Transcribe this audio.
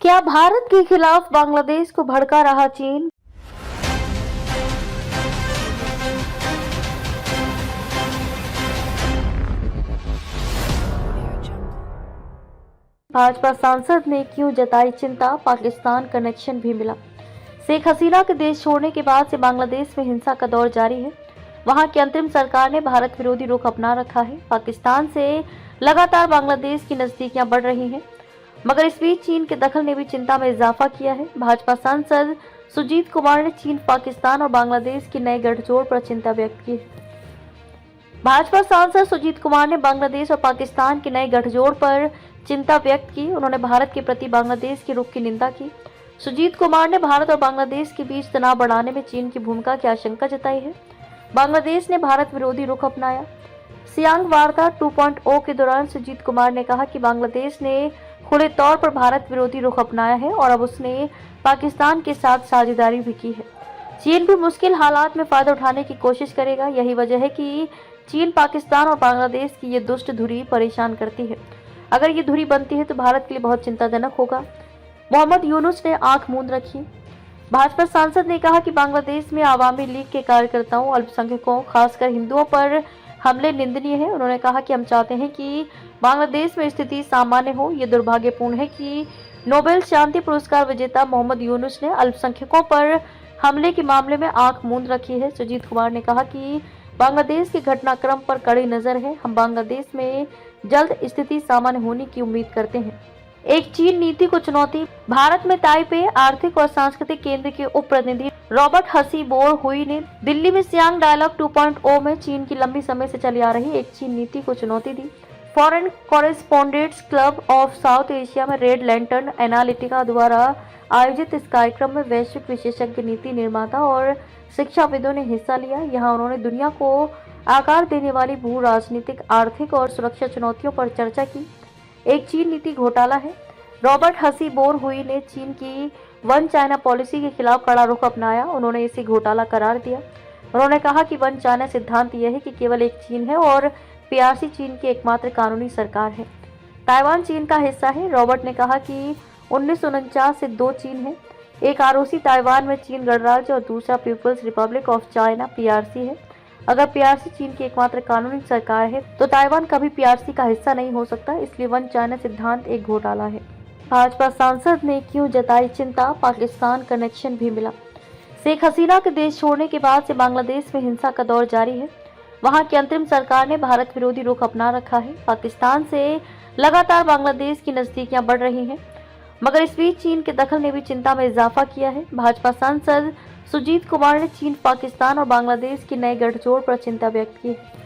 क्या भारत के खिलाफ बांग्लादेश को भड़का रहा चीन? भाजपा सांसद ने क्यों जताई चिंता, पाकिस्तान कनेक्शन भी मिला। शेख हसीना के देश छोड़ने के बाद से बांग्लादेश में हिंसा का दौर जारी है। वहां की अंतरिम सरकार ने भारत विरोधी रुख अपना रखा है। पाकिस्तान से लगातार बांग्लादेश की नजदीकियां बढ़ रही हैं, मगर इस बीच चीन के दखल ने भी चिंता में इजाफा किया है। भाजपा सांसद सुजीत कुमार ने चीन, पाकिस्तान और बांग्लादेश के नए गठजोड़ पर चिंता व्यक्त की। भाजपा सांसद सुजीत कुमार ने बांग्लादेश और पाकिस्तान के नए गठजोड़ पर चिंता व्यक्त की। उन्होंने भारत के प्रति बांग्लादेश के रुख की निंदा की। सुजीत कुमार ने भारत और बांग्लादेश के बीच तनाव बढ़ाने में चीन की भूमिका की आशंका जताई है। बांग्लादेश ने भारत विरोधी रुख अपनाया। सियांग वार्ता 2.0 के दौरान सुजीत कुमार ने कहा कि बांग्लादेश ने खुले तौर पर भारत विरोधी रुख अपनाया है और अब उसने पाकिस्तान के साथ साझेदारी भी की है। चीन भी मुश्किल हालात में फायदा उठाने की कोशिश करेगा। यही वजह है कि चीन, पाकिस्तान और बांग्लादेश की ये दुष्ट धुरी परेशान करती है। अगर ये धुरी बनती है तो भारत के लिए बहुत चिंताजनक होगा। मोहम्मद यूनुस ने आंख मूंद रखी। भाजपा सांसद ने कहा कि बांग्लादेश में आवामी लीग के कार्यकर्ताओं, अल्पसंख्यकों, खासकर हिंदुओं पर हमले निंदनीय है। उन्होंने कहा कि हम चाहते हैं कि बांग्लादेश में स्थिति सामान्य हो। ये दुर्भाग्यपूर्ण है कि नोबेल शांति पुरस्कार विजेता मोहम्मद यूनुस ने अल्पसंख्यकों पर हमले के मामले में आंख मूंद रखी है। सुजीत कुमार ने कहा कि बांग्लादेश के घटनाक्रम पर कड़ी नजर है। हम बांग्लादेश में जल्द स्थिति सामान्य होने की उम्मीद करते हैं। एक चीन नीति को चुनौती। भारत में ताइपे आर्थिक और सांस्कृतिक केंद्र के उप प्रतिनिधि रॉबर्ट हसी बोर हुई ने दिल्ली में सियांग डायलॉग 2.0 में चीन की लंबी समय से चली आ रही एक चीन नीति को चुनौती दी। Foreign Correspondents Club of South Asia में रेड लैंटर्न एनालिटिका द्वारा आयोजित इस कार्यक्रम में वैश्विक विशेषज्ञ, नीति निर्माता और शिक्षाविदों ने हिस्सा लिया। यहाँ उन्होंने दुनिया को आकार देने वाली भू राजनीतिक, आर्थिक और सुरक्षा चुनौतियों पर चर्चा की। एक चीन नीति घोटाला है। रॉबर्ट हसी बोर हुई ने चीन की वन चाइना पॉलिसी के खिलाफ कड़ा रुख अपनाया। उन्होंने इसे घोटाला करार दिया। उन्होंने कहा कि वन चाइना सिद्धांत यह है कि केवल एक चीन है और पीआरसी चीन की एकमात्र कानूनी सरकार है। ताइवान चीन का हिस्सा है। रॉबर्ट ने कहा कि 1949 से 2 चीन है। एक आरओसी ताइवान में चीन गणराज्य और दूसरा People's Republic of China PRC है। अगर पीआरसी चीन की एकमात्र कानूनी सरकार है तो ताइवान कभी पीआरसी का हिस्सा नहीं हो सकता। इसलिए वन चाइना सिद्धांत एक घोटाला है। भाजपा सांसद ने क्यों जताई चिंता, पाकिस्तान कनेक्शन भी मिला। शेख हसीना के देश छोड़ने के बाद से बांग्लादेश में हिंसा का दौर जारी है। वहां की अंतरिम सरकार ने भारत विरोधी रुख अपना रखा है। पाकिस्तान से लगातार बांग्लादेश की नजदीकियां बढ़ रही हैं, मगर इस बीच चीन के दखल ने भी चिंता में इजाफा किया है। भाजपा सांसद सुजीत कुमार ने चीन, पाकिस्तान और बांग्लादेश के नए गठजोड़ पर चिंता व्यक्त की है।